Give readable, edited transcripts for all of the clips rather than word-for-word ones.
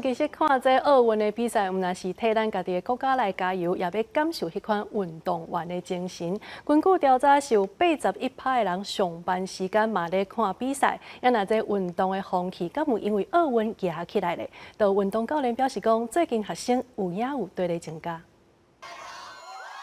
其实看这奥运的比赛，毋但是替咱家己的国家来加油，也要感受迄款运动员的精神。根据调查，是有81%的人上班时间嘛咧看比赛，也那这运动的风气，敢有因为奥运压起来咧？就运动教练表示讲，最近学生有影有对咧增加。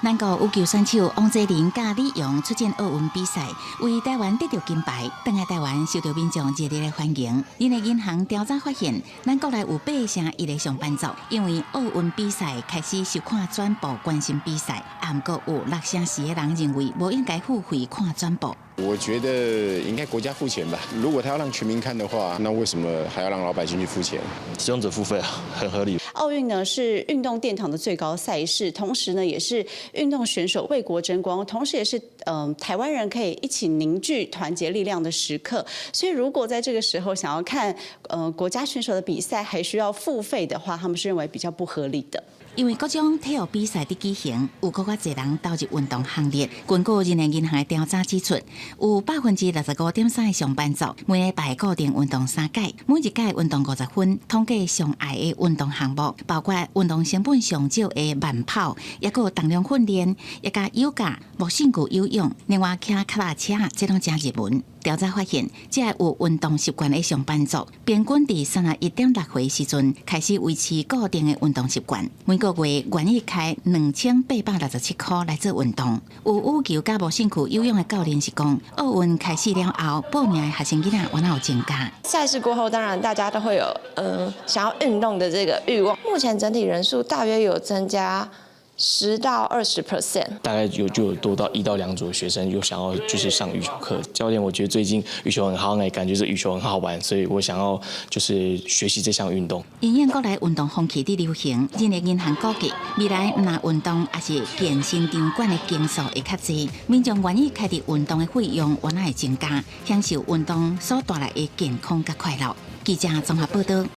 咱国羽球选手王泽林甲李勇出战奥运比赛，为台湾得到金牌。回来台湾受到民众热烈的欢迎。人力银行调查发现，咱国内有81%的上班族因为奥运比赛开始收看转播关心比赛，不过有60%的人认为无应该付费看转播。 我觉得应该国家付钱吧。如果他要让全民看的话，那为什么还要让老百姓去付钱？使用者付费啊，很合理。奥运呢是运动殿堂的最高赛事，同时呢也是运动选手为国争光，同时也是台湾人可以一起凝聚团结力量的时刻。所以如果在这个时候想要看国家选手的比赛还需要付费的话，他们是认为比较不合理的。 因为各种体育比赛的举行，有更加侪人投入运动行列。根据人力银行的调查指出，有65.3%的上班族每礼拜固定运动3届，每一届运动50分。统计上爱的运动项目，包括运动成本上少的慢跑，也有重量训练，也加瑜伽、木绳球游泳，另外骑脚踏车，这拢真热门。 调查发现，这有运动习惯的上班族，平均伫31.6岁时阵开始维持固定的运动习惯，每个月愿意开2867块来做运动。有羽球加无兴趣游泳的教练是讲，奥运开始了后，报名的学生囡仔往有增加。赛事过后，当然大家都会有想要运动的这个欲望。目前整体人数大约有增加。 10到20%，大概就有多到1到2组的学生有想要就是上羽球课。教练，我觉得最近羽球很好，感觉是羽球很好玩，所以我想要就是学习这项运动。因应国内运动风气的流行，人力银行估计未来不但运动，也是健身场馆的间数会较济，民众愿意开伫运动的费用原来会增加，享受运动所带来的健康甲快乐。记者综合报道。